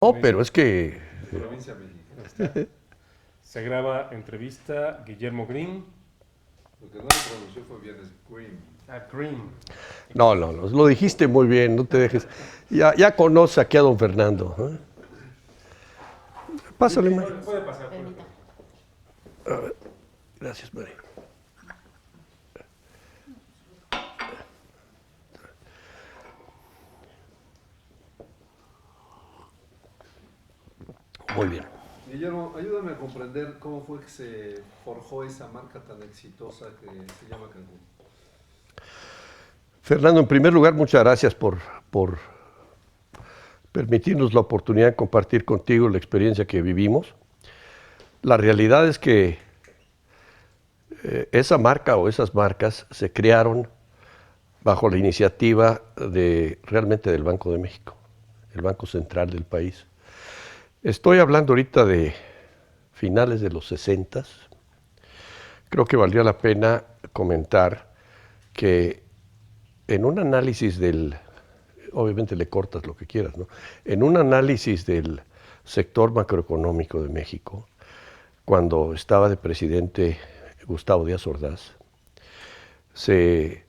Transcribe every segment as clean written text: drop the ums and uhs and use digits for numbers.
No, pero es que Provincia mexicana. Se graba entrevista Guillermo Green. Lo que no le pronunció fue bien, es Green. Green. no, lo dijiste muy bien, no te dejes. Ya conoce aquí a don Fernando. ¿Eh? Pásale, Mari. Puede pasar. Permita. Gracias, Mari. Muy bien. Guillermo, ayúdame a comprender cómo fue que se forjó esa marca tan exitosa que se llama Cancún. Fernando, en primer lugar, muchas gracias por permitirnos la oportunidad de compartir contigo la experiencia que vivimos. La realidad es que esa marca o esas marcas se crearon bajo la iniciativa realmente del Banco de México, el Banco Central del país. Estoy hablando ahorita de finales de los 60. Creo que valdría la pena comentar que en un análisis obviamente le cortas lo que quieras, ¿no? En un análisis del sector macroeconómico de México, cuando estaba de presidente Gustavo Díaz Ordaz, se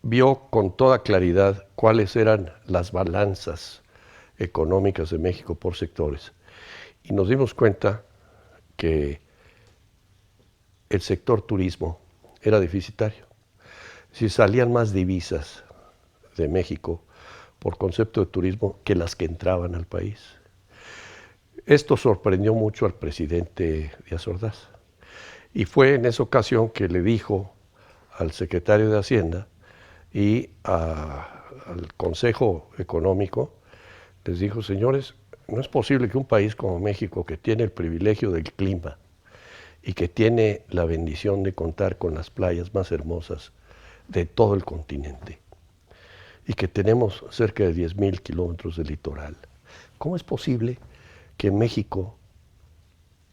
vio con toda claridad cuáles eran las balanzas económicas de México por sectores. Y nos dimos cuenta que el sector turismo era deficitario. Si salían más divisas de México por concepto de turismo que las que entraban al país. Esto sorprendió mucho al presidente Díaz Ordaz. Y fue en esa ocasión que le dijo al secretario de Hacienda y al Consejo Económico, les dijo, señores, no es posible que un país como México, que tiene el privilegio del clima y que tiene la bendición de contar con las playas más hermosas de todo el continente, y que tenemos cerca de 10,000 kilómetros de litoral, ¿cómo es posible que México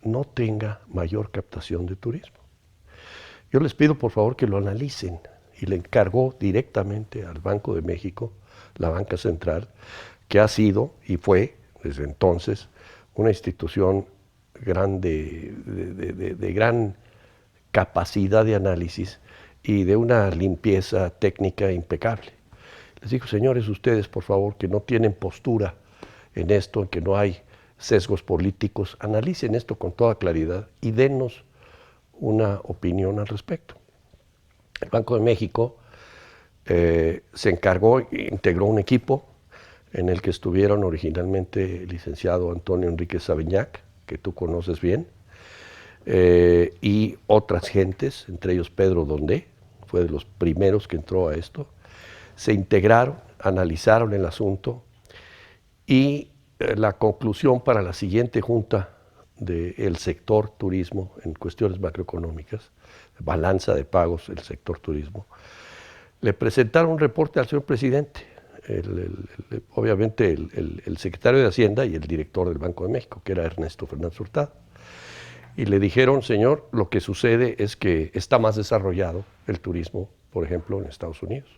no tenga mayor captación de turismo? Yo les pido por favor que lo analicen, y le encargó directamente al Banco de México, la banca central, que ha sido y fue desde entonces una institución grande, de gran capacidad de análisis y de una limpieza técnica impecable. Les digo, señores, ustedes por favor que no tienen postura en esto, en que no hay sesgos políticos, analicen esto con toda claridad y denos una opinión al respecto. El Banco de México se encargó e integró un equipo en el que estuvieron originalmente el licenciado Antonio Enríquez Sabiñac, que tú conoces bien, y otras gentes, entre ellos Pedro Dondé, fue de los primeros que entró a esto. Se integraron, analizaron el asunto y la conclusión para la siguiente junta del sector turismo en cuestiones macroeconómicas, balanza de pagos del sector turismo, le presentaron un reporte al señor presidente, obviamente el secretario de Hacienda y el director del Banco de México, que era Ernesto Fernández Hurtado. Y le dijeron, señor, lo que sucede es que está más desarrollado el turismo, por ejemplo, en Estados Unidos.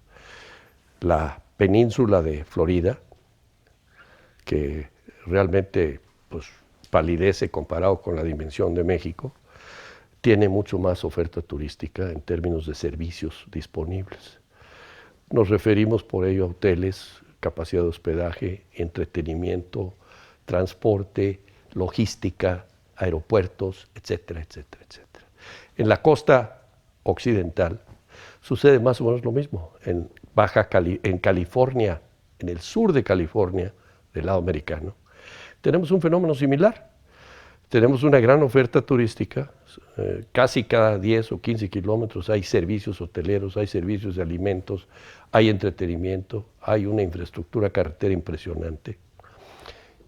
La península de Florida, que realmente pues, palidece comparado con la dimensión de México, tiene mucho más oferta turística en términos de servicios disponibles. Nos referimos por ello a hoteles, capacidad de hospedaje, entretenimiento, transporte, logística, aeropuertos, etcétera, etcétera, etcétera. En la costa occidental sucede más o menos lo mismo. En California, en el sur de California, del lado americano, tenemos un fenómeno similar. Tenemos una gran oferta turística, casi cada 10 o 15 kilómetros hay servicios hoteleros, hay servicios de alimentos, hay entretenimiento, hay una infraestructura carretera impresionante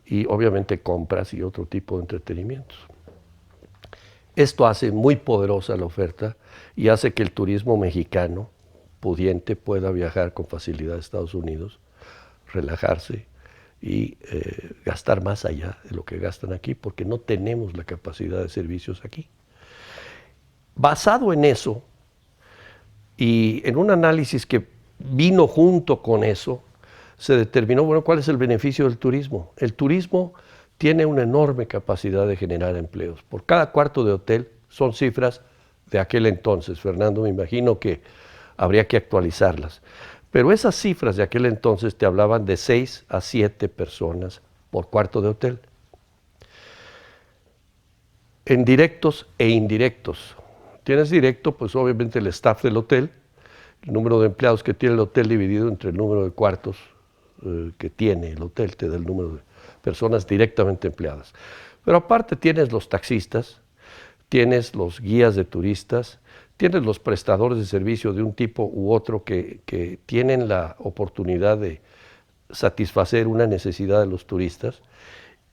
y obviamente compras y otro tipo de entretenimientos. Esto hace muy poderosa la oferta y hace que el turismo mexicano pudiente pueda viajar con facilidad a Estados Unidos, relajarse y gastar más allá de lo que gastan aquí, porque no tenemos la capacidad de servicios aquí. Basado en eso, y en un análisis que vino junto con eso, se determinó, bueno, ¿cuál es el beneficio del turismo? El turismo tiene una enorme capacidad de generar empleos. Por cada cuarto de hotel, son cifras de aquel entonces, Fernando, me imagino que habría que actualizarlas. Pero esas cifras de aquel entonces te hablaban de 6 a 7 personas por cuarto de hotel. En directos e indirectos. Tienes directo, pues obviamente el staff del hotel, el número de empleados que tiene el hotel dividido entre el número de cuartos que tiene el hotel, te da el número de personas directamente empleadas. Pero aparte tienes los taxistas, tienes los guías de turistas, tienes los prestadores de servicio de un tipo u otro que tienen la oportunidad de satisfacer una necesidad de los turistas,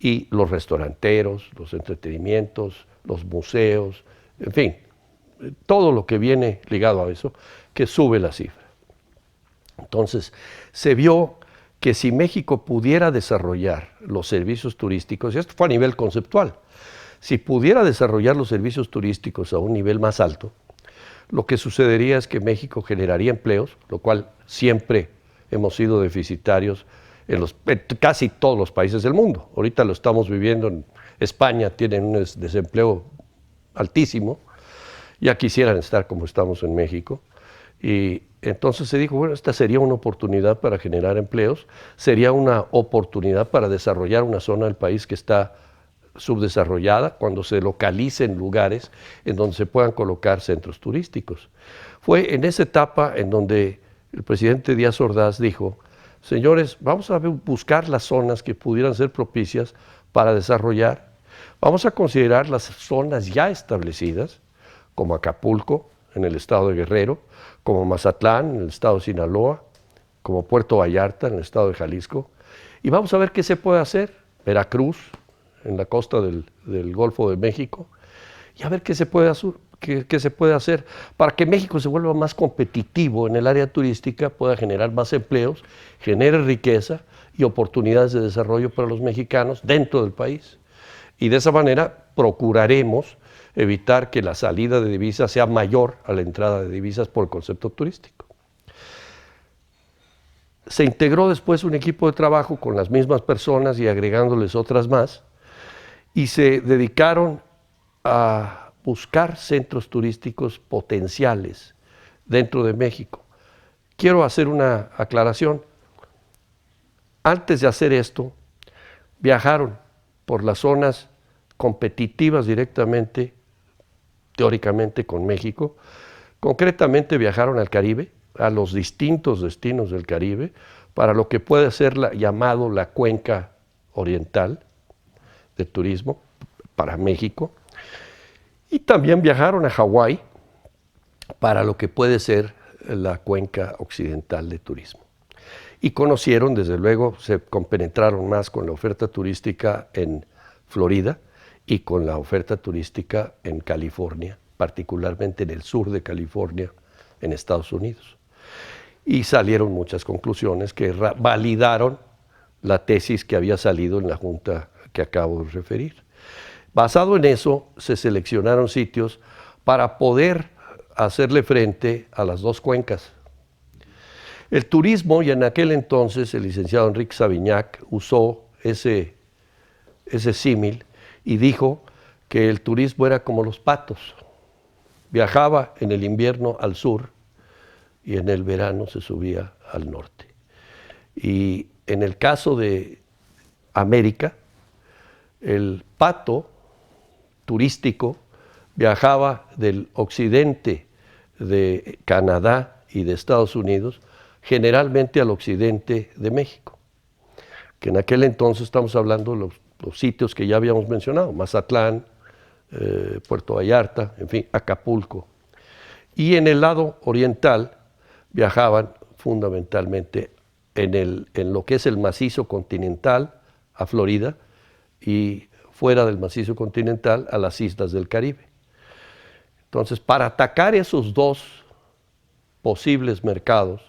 y los restauranteros, los entretenimientos, los museos, en fin, todo lo que viene ligado a eso, que sube la cifra. Entonces, se vio que si México pudiera desarrollar los servicios turísticos, y esto fue a nivel conceptual, si pudiera desarrollar los servicios turísticos a un nivel más alto, lo que sucedería es que México generaría empleos, lo cual siempre hemos sido deficitarios en casi todos los países del mundo. Ahorita lo estamos viviendo en España, tienen un desempleo altísimo, ya quisieran estar como estamos en México. Y entonces se dijo, bueno, esta sería una oportunidad para generar empleos, sería una oportunidad para desarrollar una zona del país que está subdesarrollada, cuando se localicen lugares en donde se puedan colocar centros turísticos. Fue en esa etapa en donde el presidente Díaz Ordaz dijo, señores, vamos a buscar las zonas que pudieran ser propicias para desarrollar, vamos a considerar las zonas ya establecidas, como Acapulco, en el estado de Guerrero, como Mazatlán, en el estado de Sinaloa, como Puerto Vallarta, en el estado de Jalisco, y vamos a ver qué se puede hacer, Veracruz, en la costa del Golfo de México, y a ver qué se puede hacer para que México se vuelva más competitivo en el área turística, pueda generar más empleos, genere riqueza y oportunidades de desarrollo para los mexicanos dentro del país. Y de esa manera procuraremos evitar que la salida de divisas sea mayor a la entrada de divisas por el concepto turístico. Se integró después un equipo de trabajo con las mismas personas y agregándoles otras más, y se dedicaron a buscar centros turísticos potenciales dentro de México. Quiero hacer una aclaración. Antes de hacer esto, viajaron por las zonas competitivas directamente, teóricamente, con México. Concretamente viajaron al Caribe, a los distintos destinos del Caribe, para lo que puede ser llamado la cuenca oriental de turismo para México, y también viajaron a Hawái para lo que puede ser la cuenca occidental de turismo. Y conocieron, desde luego, se compenetraron más con la oferta turística en Florida y con la oferta turística en California, particularmente en el sur de California, en Estados Unidos. Y salieron muchas conclusiones que validaron la tesis que había salido en la Junta que acabo de referir. Basado en eso, se seleccionaron sitios para poder hacerle frente a las dos cuencas. El turismo, y en aquel entonces el licenciado Enrique Sabiñac usó ese símil y dijo que el turismo era como los patos. Viajaba en el invierno al sur y en el verano se subía al norte. Y en el caso de América, el pato turístico viajaba del occidente de Canadá y de Estados Unidos, generalmente al occidente de México, que en aquel entonces estamos hablando de los sitios que ya habíamos mencionado, Mazatlán, Puerto Vallarta, en fin, Acapulco. Y en el lado oriental viajaban fundamentalmente en lo que es el macizo continental, a Florida, y fuera del macizo continental a las islas del Caribe. Entonces, para atacar esos dos posibles mercados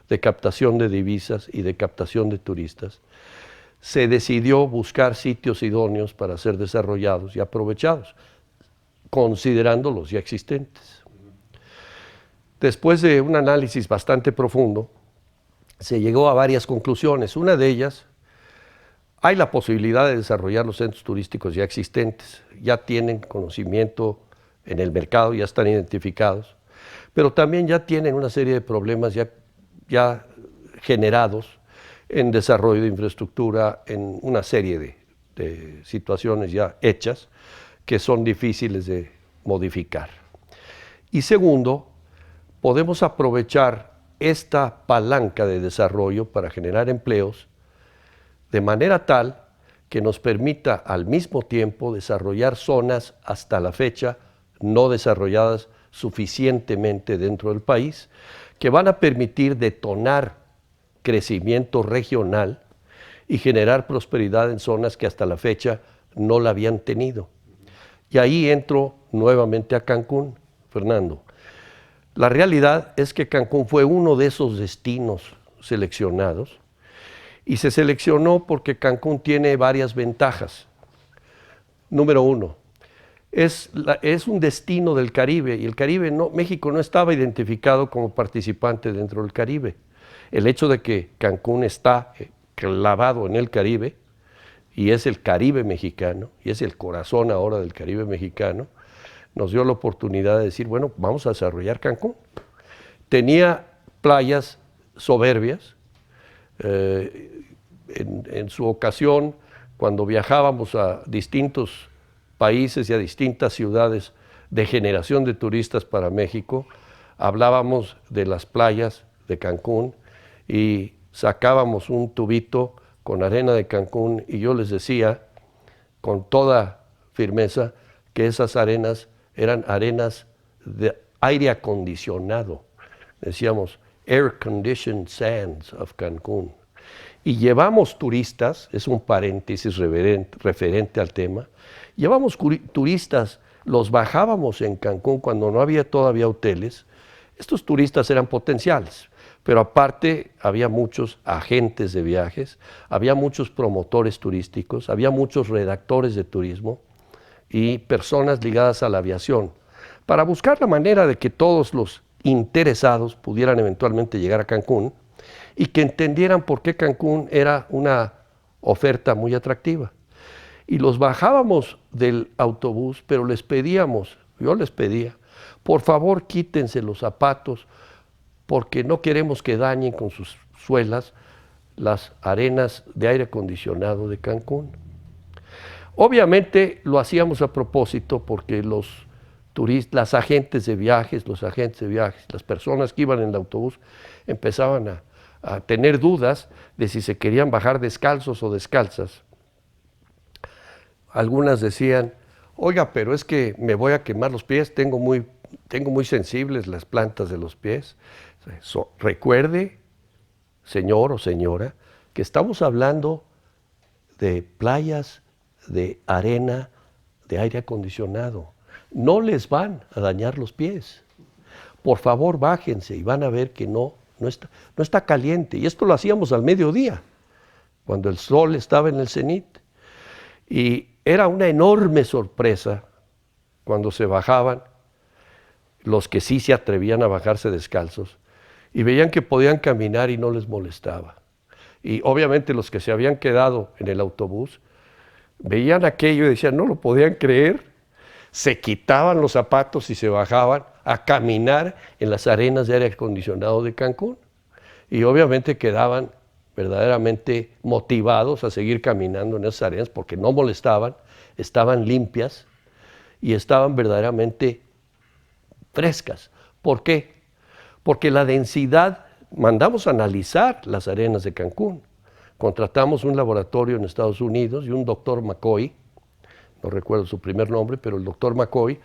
de captación de divisas y de captación de turistas, se decidió buscar sitios idóneos para ser desarrollados y aprovechados, considerando los ya existentes. Después de un análisis bastante profundo, se llegó a varias conclusiones. Una de ellas, hay la posibilidad de desarrollar los centros turísticos ya existentes, ya tienen conocimiento en el mercado, ya están identificados, pero también ya tienen una serie de problemas ya generados en desarrollo de infraestructura, en una serie de situaciones ya hechas que son difíciles de modificar. Y segundo, podemos aprovechar esta palanca de desarrollo para generar empleos de manera tal que nos permita al mismo tiempo desarrollar zonas hasta la fecha no desarrolladas suficientemente dentro del país, que van a permitir detonar crecimiento regional y generar prosperidad en zonas que hasta la fecha no la habían tenido. Y ahí entro nuevamente a Cancún, Fernando. La realidad es que Cancún fue uno de esos destinos seleccionados y se seleccionó porque Cancún tiene varias ventajas. Número uno, es un destino del Caribe y el Caribe México no estaba identificado como participante dentro del Caribe. El hecho de que Cancún está clavado en el Caribe y es el Caribe mexicano y es el corazón ahora del Caribe mexicano, nos dio la oportunidad de decir, bueno, vamos a desarrollar Cancún. Tenía playas soberbias. En su ocasión, cuando viajábamos a distintos países y a distintas ciudades de generación de turistas para México, hablábamos de las playas de Cancún y sacábamos un tubito con arena de Cancún y yo les decía con toda firmeza que esas arenas eran arenas de aire acondicionado. Decíamos, air conditioned sands of Cancún. Y llevamos turistas, es un paréntesis referente al tema, llevamos turistas, los bajábamos en Cancún cuando no había todavía hoteles. Estos turistas eran potenciales, pero aparte había muchos agentes de viajes, había muchos promotores turísticos, había muchos redactores de turismo y personas ligadas a la aviación, para buscar la manera de que todos los interesados pudieran eventualmente llegar a Cancún y que entendieran por qué Cancún era una oferta muy atractiva. Y los bajábamos del autobús, pero yo les pedía, por favor quítense los zapatos, porque no queremos que dañen con sus suelas las arenas de aire acondicionado de Cancún. Obviamente lo hacíamos a propósito porque los agentes de viajes, las personas que iban en el autobús empezaban a tener dudas de si se querían bajar descalzos o descalzas. Algunas decían, oiga, pero es que me voy a quemar los pies, tengo muy sensibles las plantas de los pies. Recuerde, señor o señora, que estamos hablando de playas de arena de aire acondicionado. No les van a dañar los pies. Por favor, bájense y van a ver que no está caliente. Y esto lo hacíamos al mediodía, cuando el sol estaba en el cenit. Y era una enorme sorpresa cuando se bajaban los que sí se atrevían a bajarse descalzos y veían que podían caminar y no les molestaba. Y obviamente los que se habían quedado en el autobús veían aquello y decían, no lo podían creer, se quitaban los zapatos y se bajaban a caminar en las arenas de aire acondicionado de Cancún. Y obviamente quedaban verdaderamente motivados a seguir caminando en esas arenas porque no molestaban, estaban limpias y estaban verdaderamente frescas. ¿Por qué? Porque la densidad, mandamos a analizar las arenas de Cancún. Contratamos un laboratorio en Estados Unidos y un doctor McCoy, no recuerdo su primer nombre, pero el doctor McCoy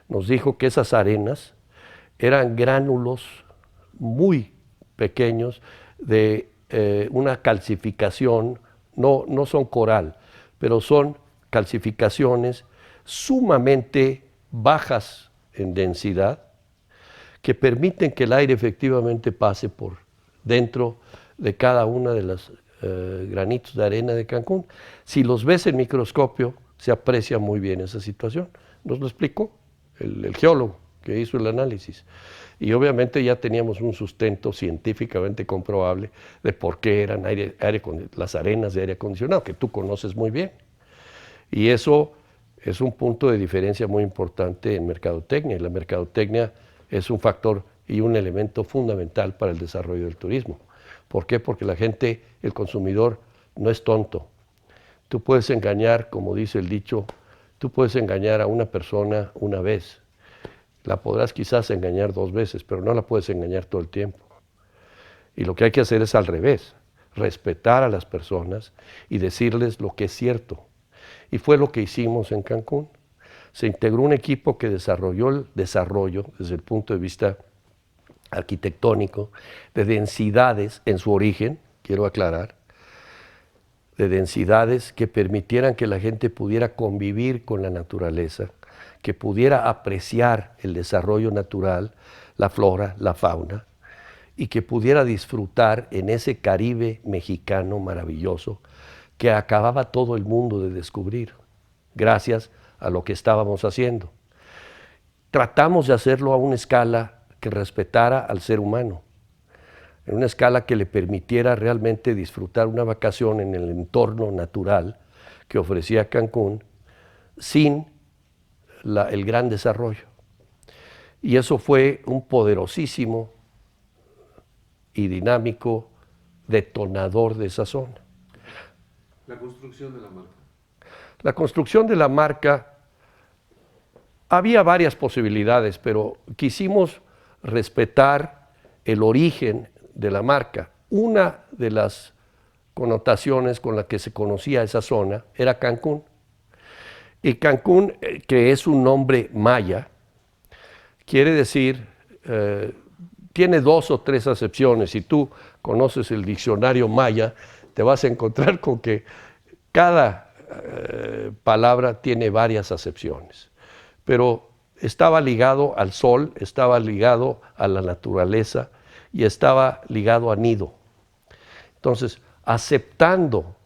nos dijo que esas arenas eran gránulos muy pequeños de una calcificación, no son coral, pero son calcificaciones sumamente bajas en densidad que permiten que el aire efectivamente pase por dentro de cada una de las granitos de arena de Cancún. Si los ves en microscopio, se aprecia muy bien esa situación. Nos lo explicó el geólogo, que hizo el análisis. Y obviamente ya teníamos un sustento científicamente comprobable de por qué eran las arenas de aire acondicionado, que tú conoces muy bien. Y eso es un punto de diferencia muy importante en mercadotecnia. Y la mercadotecnia es un factor y un elemento fundamental para el desarrollo del turismo. ¿Por qué? Porque la gente, el consumidor, no es tonto. Tú puedes engañar, como dice el dicho, tú puedes engañar a una persona una vez. La podrás quizás engañar 2 veces, pero no la puedes engañar todo el tiempo. Y lo que hay que hacer es al revés, respetar a las personas y decirles lo que es cierto. Y fue lo que hicimos en Cancún. Se integró un equipo que desarrolló el desarrollo desde el punto de vista arquitectónico, de densidades en su origen, quiero aclarar, de densidades que permitieran que la gente pudiera convivir con la naturaleza, que pudiera apreciar el desarrollo natural, la flora, la fauna, y que pudiera disfrutar en ese Caribe mexicano maravilloso que acababa todo el mundo de descubrir, gracias a lo que estábamos haciendo. Tratamos de hacerlo a una escala que respetara al ser humano, en una escala que le permitiera realmente disfrutar una vacación en el entorno natural que ofrecía Cancún, sin el gran desarrollo. Y eso fue un poderosísimo y dinámico detonador de esa zona. La construcción de la marca. La construcción de la marca, había varias posibilidades, pero quisimos respetar el origen de la marca. Una de las connotaciones con la que se conocía esa zona era Cancún. Y Cancún, que es un nombre maya, quiere decir, tiene 2 o 3 acepciones. Si tú conoces el diccionario maya, te vas a encontrar con que cada palabra tiene varias acepciones. Pero estaba ligado al sol, estaba ligado a la naturaleza y estaba ligado a nido. Entonces, aceptando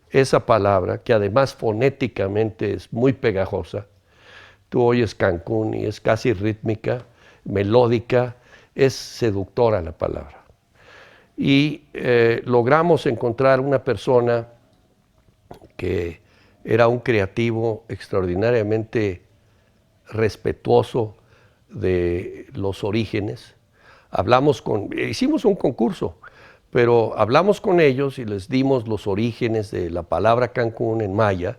esa palabra, que además fonéticamente es muy pegajosa, tú oyes Cancún y es casi rítmica, melódica, es seductora la palabra. Y logramos encontrar una persona que era un creativo extraordinariamente respetuoso de los orígenes. Hicimos un concurso, pero hablamos con ellos y les dimos los orígenes de la palabra Cancún en maya,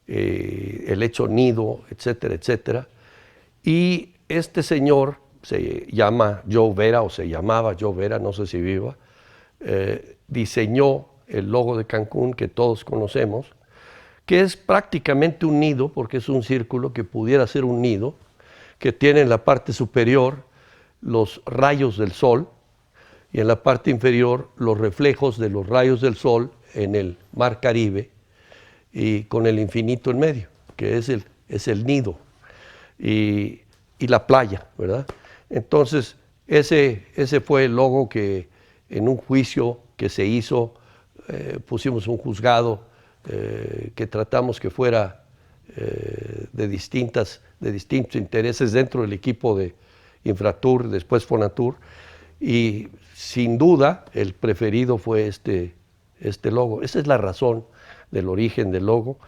el hecho nido, etcétera, etcétera. Y este señor se llama Joe Vera, o se llamaba Joe Vera, no sé si viva, diseñó el logo de Cancún que todos conocemos, que es prácticamente un nido, porque es un círculo que pudiera ser un nido, que tiene en la parte superior los rayos del sol, y en la parte inferior los reflejos de los rayos del sol en el mar Caribe y con el infinito en medio, que es el nido y la playa, ¿verdad? Entonces, ese fue el logo que en un juicio que se hizo, pusimos un juzgado que tratamos que fuera de distintos intereses dentro del equipo de Infratur, después Fonatur, y sin duda el preferido fue este logo. Esa es la razón del origen del logo.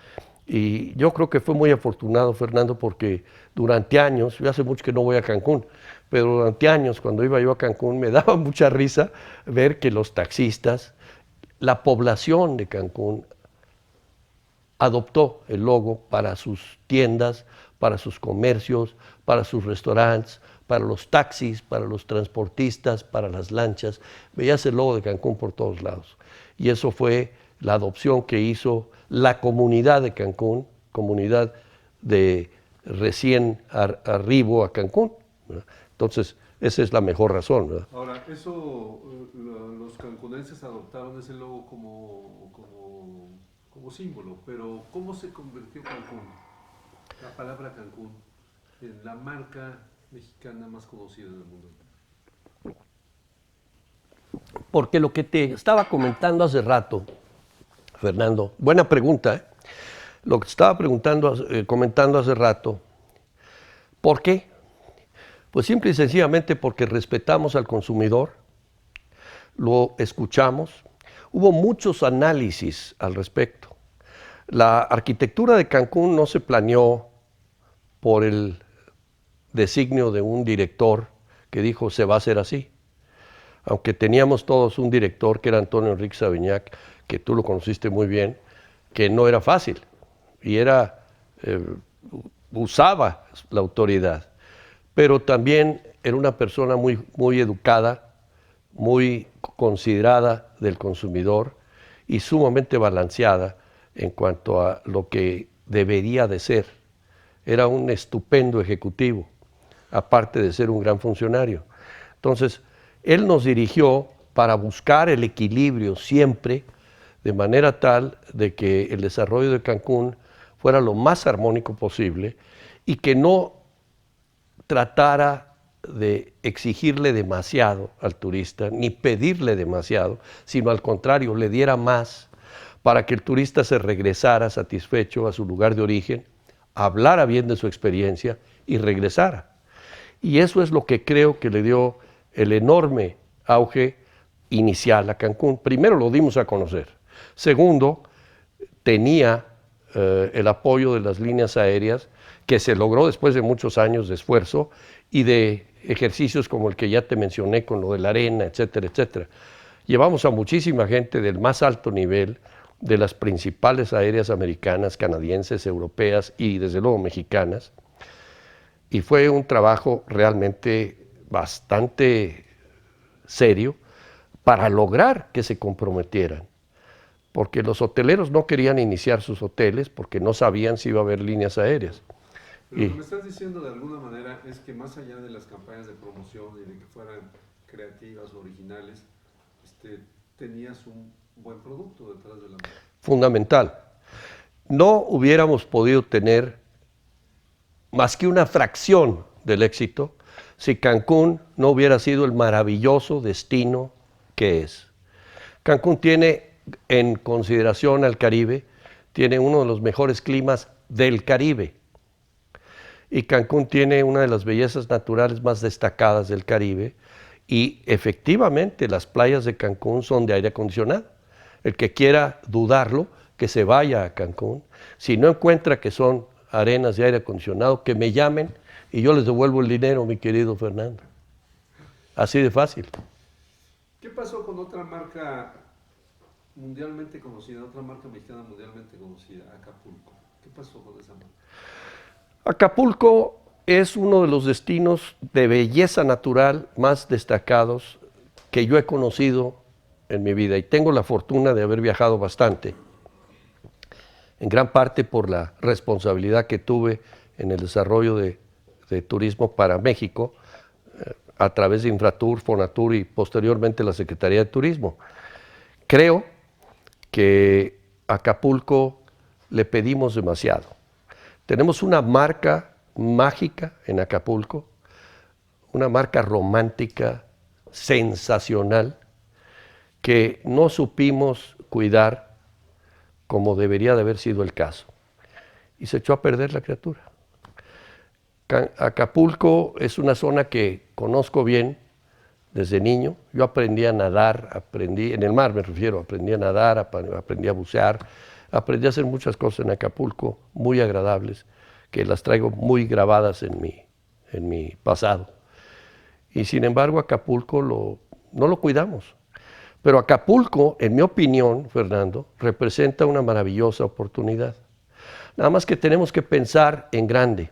Y yo creo que fue muy afortunado, Fernando, porque durante años, yo hace mucho que no voy a Cancún, pero durante años cuando iba yo a Cancún me daba mucha risa ver que los taxistas, la población de Cancún, adoptó el logo para sus tiendas, para sus comercios, para sus restaurantes, para los taxis, para los transportistas, para las lanchas. Veías el logo de Cancún por todos lados. Y eso fue la adopción que hizo la comunidad de Cancún, comunidad de recién arribo a Cancún, ¿verdad? Entonces, esa es la mejor razón, ¿verdad? Ahora, los cancunenses adoptaron ese logo como símbolo, pero ¿cómo se convirtió Cancún, la palabra Cancún, en la marca mexicana más conocida del mundo? Porque lo que te estaba comentando hace rato, Fernando, buena pregunta, ¿eh? Lo que estaba comentando hace rato, ¿por qué? Pues simple y sencillamente porque respetamos al consumidor, lo escuchamos. Hubo muchos análisis al respecto. La arquitectura de Cancún no se planeó por el designio de un director que dijo se va a hacer así. Aunque teníamos todos un director que era Antonio Enrique Sabiñac, que tú lo conociste muy bien, que no era fácil y usaba la autoridad, pero también era una persona muy educada, muy considerada del consumidor y sumamente balanceada en cuanto a lo que debería de ser. Era un estupendo ejecutivo, aparte de ser un gran funcionario. Entonces, él nos dirigió para buscar el equilibrio siempre, de manera tal de que el desarrollo de Cancún fuera lo más armónico posible y que no tratara de exigirle demasiado al turista, ni pedirle demasiado, sino al contrario, le diera más para que el turista se regresara satisfecho a su lugar de origen, hablara bien de su experiencia y regresara. Y eso es lo que creo que le dio el enorme auge inicial a Cancún. Primero, lo dimos a conocer. Segundo, tenía el apoyo de las líneas aéreas, que se logró después de muchos años de esfuerzo y de ejercicios como el que ya te mencioné con lo de la arena, etcétera, etcétera. Llevamos a muchísima gente del más alto nivel, de las principales aéreas americanas, canadienses, europeas y desde luego mexicanas, y fue un trabajo realmente bastante serio para lograr que se comprometieran, porque los hoteleros no querían iniciar sus hoteles porque no sabían si iba a haber líneas aéreas. Pero lo que me estás diciendo de alguna manera es que más allá de las campañas de promoción y de que fueran creativas, originales, tenías un buen producto detrás de la marca. Fundamental. No hubiéramos podido tener más que una fracción del éxito si Cancún no hubiera sido el maravilloso destino que es. Cancún tiene, en consideración al Caribe, tiene uno de los mejores climas del Caribe. Y Cancún tiene una de las bellezas naturales más destacadas del Caribe y efectivamente las playas de Cancún son de aire acondicionado. El que quiera dudarlo, que se vaya a Cancún. Si no encuentra que son arenas de aire acondicionado, que me llamen y yo les devuelvo el dinero, mi querido Fernando. Así de fácil. ¿Qué pasó con otra marca mundialmente conocida, otra marca mexicana mundialmente conocida, Acapulco? ¿Qué pasó con esa marca? Acapulco es uno de los destinos de belleza natural más destacados que yo he conocido en mi vida y tengo la fortuna de haber viajado bastante, en gran parte por la responsabilidad que tuve en el desarrollo de turismo para México a través de Infratur, Fonatur y posteriormente la Secretaría de Turismo. Creo que a Acapulco le pedimos demasiado. Tenemos una marca mágica en Acapulco, una marca romántica, sensacional, que no supimos cuidar como debería de haber sido el caso. Y se echó a perder la criatura. Acapulco es una zona que conozco bien desde niño. Yo aprendí a nadar, en el mar me refiero, aprendí a nadar, aprendí a bucear, aprendí a hacer muchas cosas en Acapulco muy agradables, que las traigo muy grabadas en mi pasado. Y sin embargo Acapulco no lo cuidamos. Pero Acapulco, en mi opinión, Fernando, representa una maravillosa oportunidad. Nada más que tenemos que pensar en grande.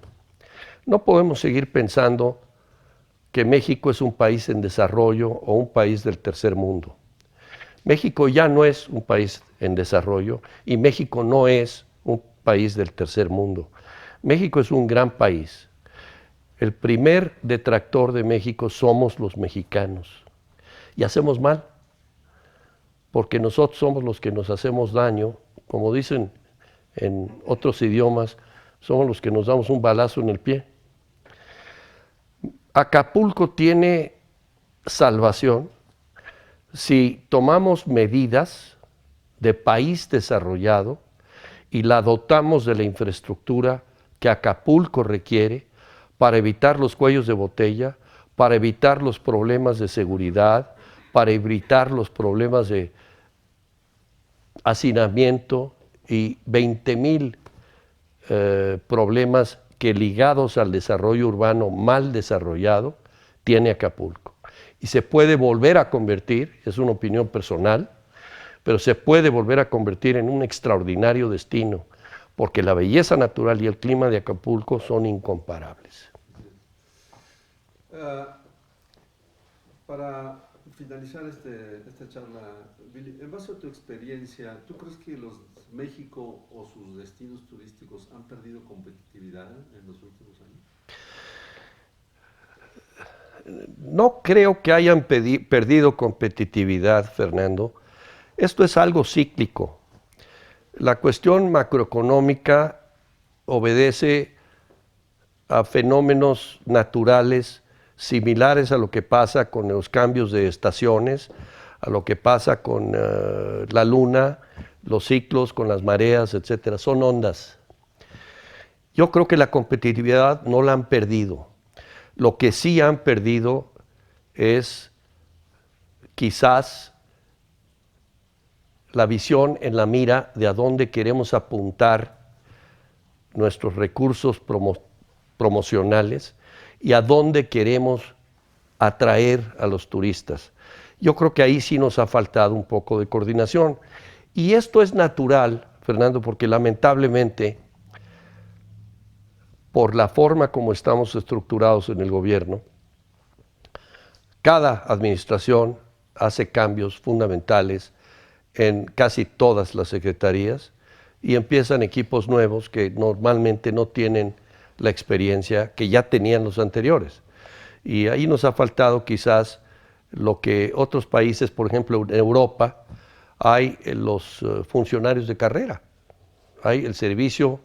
No podemos seguir pensando que México es un país en desarrollo o un país del tercer mundo. México ya no es un país en desarrollo y México no es un país del tercer mundo. México es un gran país. El primer detractor de México somos los mexicanos y hacemos mal, porque nosotros somos los que nos hacemos daño, como dicen en otros idiomas, somos los que nos damos un balazo en el pie. Acapulco tiene salvación si tomamos medidas de país desarrollado y la dotamos de la infraestructura que Acapulco requiere para evitar los cuellos de botella, para evitar los problemas de seguridad, para evitar los problemas de hacinamiento y 20,000 problemas que ligados al desarrollo urbano mal desarrollado tiene Acapulco. Y se puede volver a convertir, es una opinión personal, pero se puede volver a convertir en un extraordinario destino, porque la belleza natural y el clima de Acapulco son incomparables. Para finalizar esta charla, Billy, en base a tu experiencia, ¿tú crees que México o sus destinos turísticos han perdido competitividad en los últimos años? No creo que hayan perdido competitividad, Fernando. Esto es algo cíclico. La cuestión macroeconómica obedece a fenómenos naturales similares a lo que pasa con los cambios de estaciones, a lo que pasa con la luna, los ciclos, con las mareas, etcétera. Son ondas. Yo creo que la competitividad no la han perdido. Lo que sí han perdido es quizás la visión en la mira de a dónde queremos apuntar nuestros recursos promocionales y a dónde queremos atraer a los turistas. Yo creo que ahí sí nos ha faltado un poco de coordinación. Y esto es natural, Fernando, porque lamentablemente, por la forma como estamos estructurados en el gobierno, cada administración hace cambios fundamentales en casi todas las secretarías y empiezan equipos nuevos que normalmente no tienen la experiencia que ya tenían los anteriores. Y ahí nos ha faltado quizás lo que otros países, por ejemplo en Europa, hay los funcionarios de carrera, hay el servicio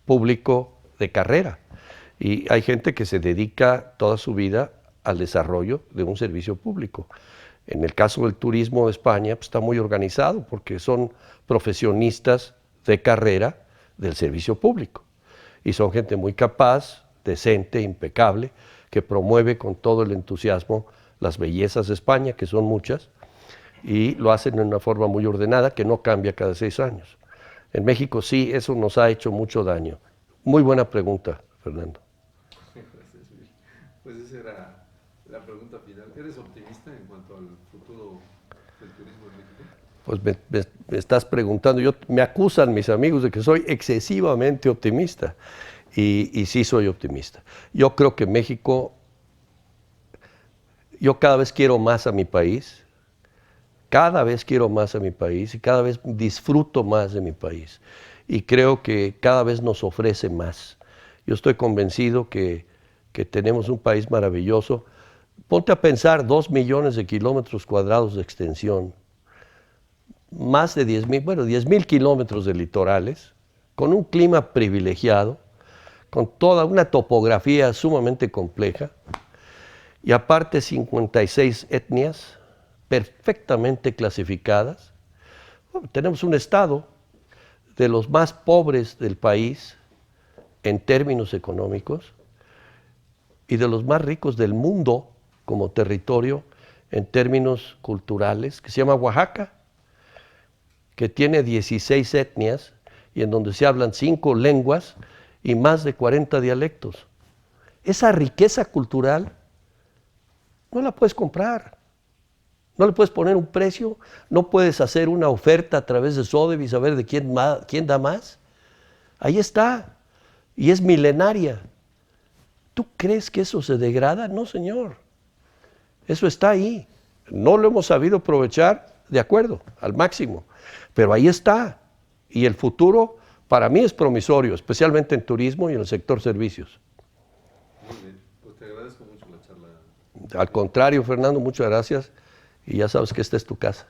público de carrera y hay gente que se dedica toda su vida al desarrollo de un servicio público. En el caso del turismo de España, pues, está muy organizado porque son profesionistas de carrera del servicio público y son gente muy capaz, decente, impecable, que promueve con todo el entusiasmo las bellezas de España, que son muchas, y lo hacen de una forma muy ordenada que no cambia cada 6 años. En México sí, eso nos ha hecho mucho daño. Muy buena pregunta, Fernando. Pues esa era la pregunta final. ¿Eres optimista en cuanto al futuro del turismo en México? Pues me estás preguntando, me acusan mis amigos de que soy excesivamente optimista y sí soy optimista. Yo creo que México, yo cada vez quiero más a mi país, cada vez quiero más a mi país y cada vez disfruto más de mi país y creo que cada vez nos ofrece más. Yo estoy convencido que tenemos un país maravilloso. Ponte a pensar, 2 millones de kilómetros cuadrados de extensión, más de 10,000 kilómetros de litorales, con un clima privilegiado, con toda una topografía sumamente compleja, y aparte 56 etnias perfectamente clasificadas. Bueno, tenemos un estado de los más pobres del país en términos económicos y de los más ricos del mundo como territorio en términos culturales, que se llama Oaxaca, que tiene 16 etnias y en donde se hablan 5 lenguas y más de 40 dialectos. Esa riqueza cultural no la puedes comprar, no le puedes poner un precio, no puedes hacer una oferta a través de Sotheby's y saber de quién da más. Ahí está, y es milenaria. ¿Tú crees que eso se degrada? No, señor. Eso está ahí. No lo hemos sabido aprovechar, de acuerdo, al máximo. Pero ahí está. Y el futuro para mí es promisorio, especialmente en turismo y en el sector servicios. Muy bien, pues te agradezco mucho la charla. Al contrario, Fernando, muchas gracias. Y ya sabes que esta es tu casa.